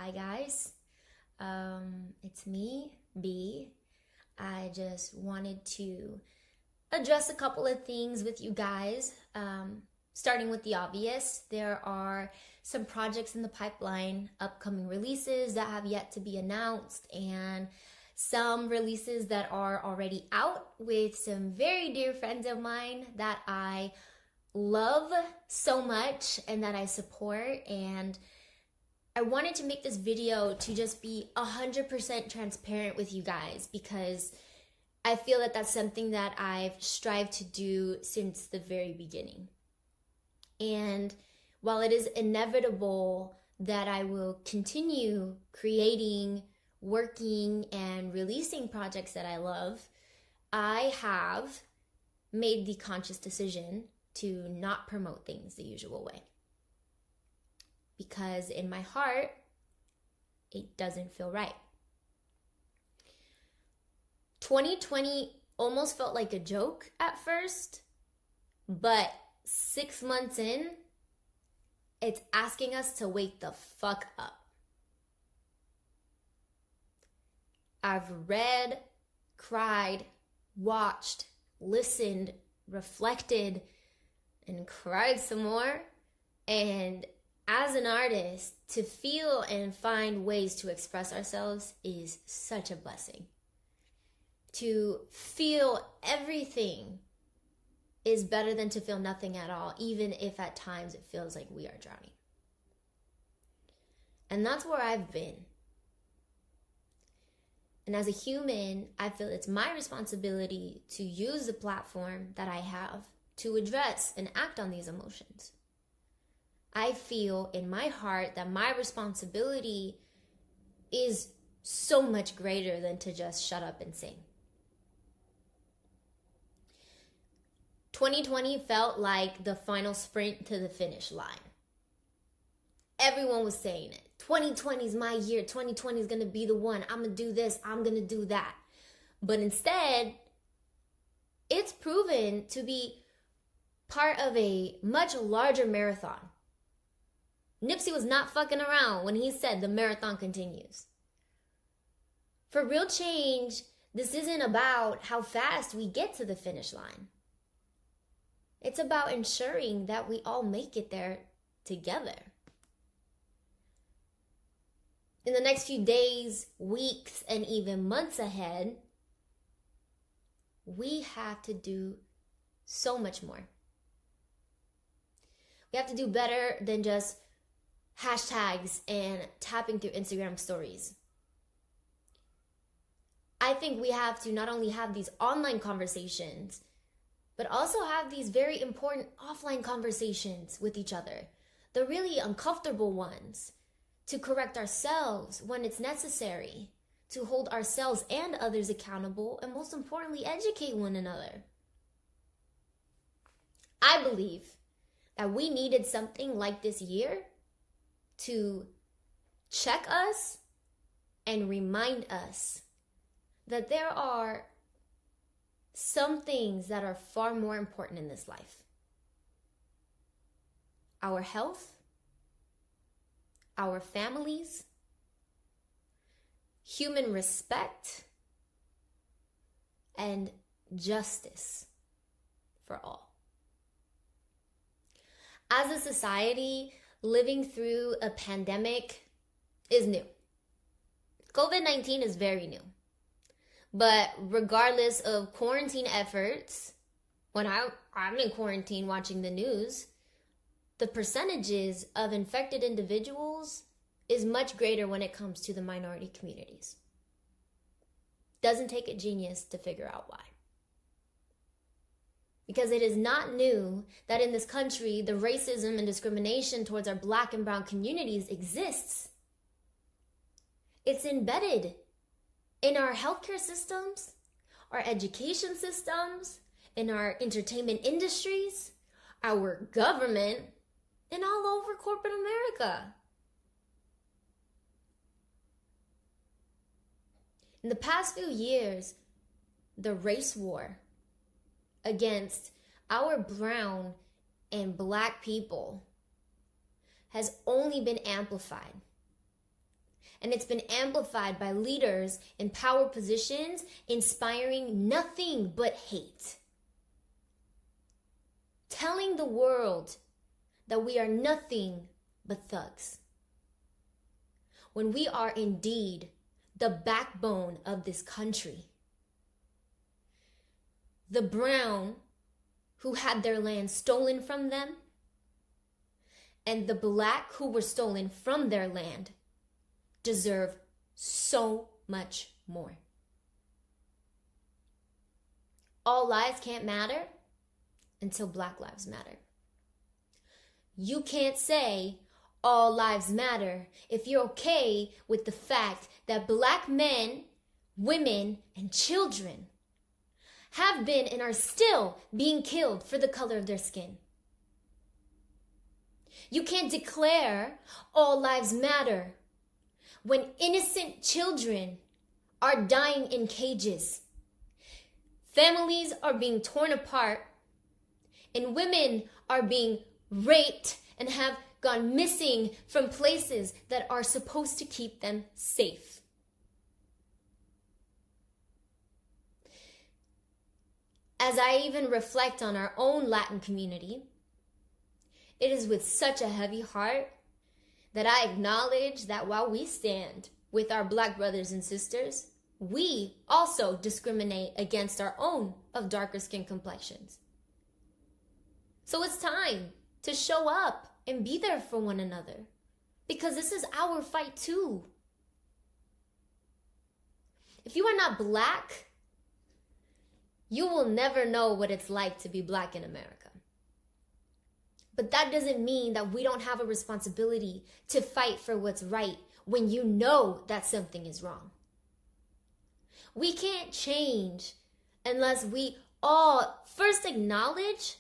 Hi guys, it's me, B. I just wanted to address a couple of things with you guys. Starting with the obvious, there are some projects in the pipeline, upcoming releases that have yet to be announced, and some releases that are already out with some very dear friends of mine that I love so much and that I support. And I wanted to make this video to just be 100% transparent with you guys, because I feel that that's something that I've strived to do since the very beginning. And while it is inevitable that I will continue creating, working, and releasing projects that I love, I have made the conscious decision to not promote things the usual way. Because in my heart, it doesn't feel right. 2020 almost felt like a joke at first, but 6 months in, it's asking us to wake the fuck up. I've read, cried, watched, listened, reflected, and cried some more. And as an artist, to feel and find ways to express ourselves is such a blessing. To feel everything is better than to feel nothing at all, even if at times it feels like we are drowning. And that's where I've been. And as a human, I feel it's my responsibility to use the platform that I have to address and act on these emotions. I feel in my heart that my responsibility is so much greater than to just shut up and sing. 2020 felt like the final sprint to the finish line. Everyone was saying it. 2020 is my year. 2020 is going to be the one. I'm going to do this. I'm going to do that. But instead, it's proven to be part of a much larger marathon. Nipsey was not fucking around when he said the marathon continues. For real change, this isn't about how fast we get to the finish line. It's about ensuring that we all make it there together. In the next few days, weeks, and even months ahead, we have to do so much more. We have to do better than just hashtags and tapping through Instagram stories. I think we have to not only have these online conversations, but also have these very important offline conversations with each other, the really uncomfortable ones, to correct ourselves when it's necessary, to hold ourselves and others accountable, and most importantly, educate one another. I believe that we needed something like this year to check us and remind us that there are some things that are far more important in this life. Our health, our families, human respect, and justice for all. As a society, living through a pandemic is new. COVID-19 is very new. But regardless of quarantine efforts, when I'm in quarantine watching the news, the percentages of infected individuals is much greater when it comes to the minority communities. Doesn't take a genius to figure out why. Because it is not new that in this country, the racism and discrimination towards our Black and brown communities exists. It's embedded in our healthcare systems, our education systems, in our entertainment industries, our government, and all over corporate America. In the past few years, the race war against our brown and Black people has only been amplified. And it's been amplified by leaders in power positions, inspiring nothing but hate. Telling the world that we are nothing but thugs, when we are indeed the backbone of this country. The brown who had their land stolen from them, and the black who were stolen from their land deserve so much more. All lives can't matter until Black lives matter. You can't say all lives matter if you're okay with the fact that Black men, women, and children have been and are still being killed for the color of their skin. You can't declare all lives matter when innocent children are dying in cages, families are being torn apart, and women are being raped and have gone missing from places that are supposed to keep them safe. As I even reflect on our own Latin community, it is with such a heavy heart that I acknowledge that while we stand with our Black brothers and sisters, we also discriminate against our own of darker skin complexions. So it's time to show up and be there for one another, because this is our fight too. If you are not Black, you will never know what it's like to be Black in America. But that doesn't mean that we don't have a responsibility to fight for what's right when you know that something is wrong. We can't change unless we all first acknowledge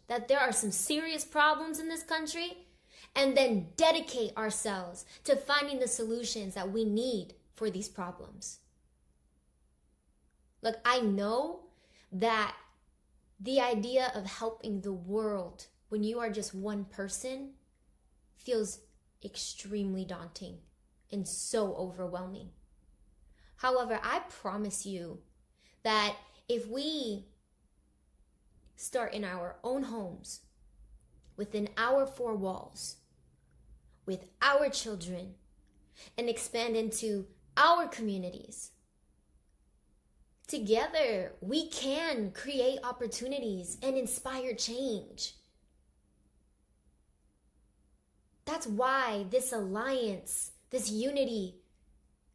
that there are some serious problems in this country, and then dedicate ourselves to finding the solutions that we need for these problems. Look, I know that the idea of helping the world when you are just one person feels extremely daunting and so overwhelming. However, I promise you that if we start in our own homes, within our four walls, with our children, and expand into our communities, together, we can create opportunities and inspire change. That's why this alliance, this unity,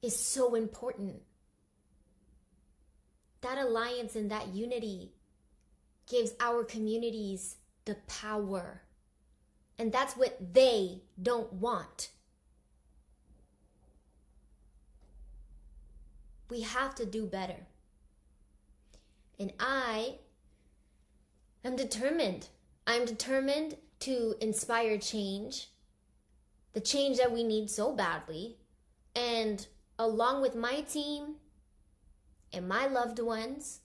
is so important. That alliance and that unity gives our communities the power. And that's what they don't want. We have to do better. And I am determined. I'm determined to inspire change, the change that we need so badly. And along with my team and my loved ones,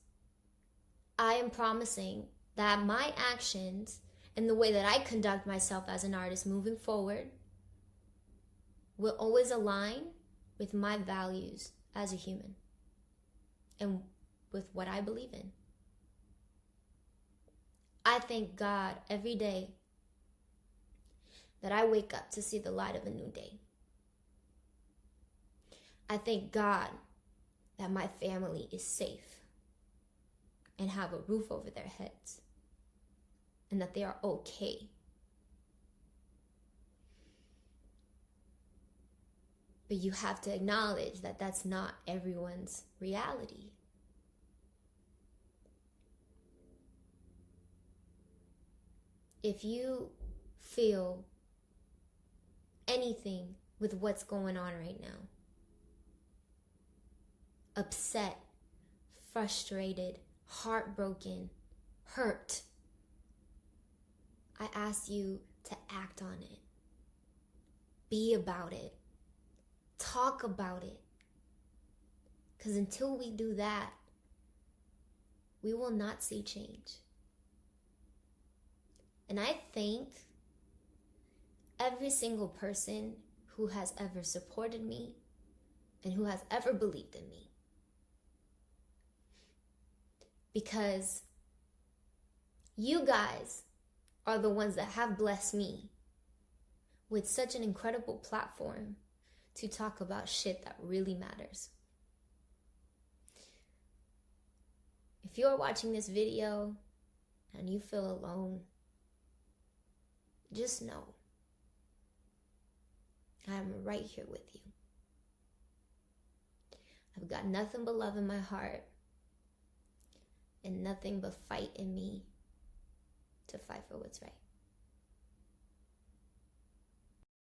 I am promising that my actions and the way that I conduct myself as an artist moving forward will always align with my values as a human and with what I believe in. I thank God every day that I wake up to see the light of a new day. I thank God that my family is safe and have a roof over their heads and that they are okay. But you have to acknowledge that that's not everyone's reality. If you feel anything with what's going on right now, upset, frustrated, heartbroken, hurt, I ask you to act on it. Be about it. Talk about it. Because until we do that, we will not see change. And I thank every single person who has ever supported me and who has ever believed in me. Because you guys are the ones that have blessed me with such an incredible platform to talk about shit that really matters. If you're watching this video and you feel alone, just know I'm right here with you. I've got nothing but love in my heart and nothing but fight in me to fight for what's right.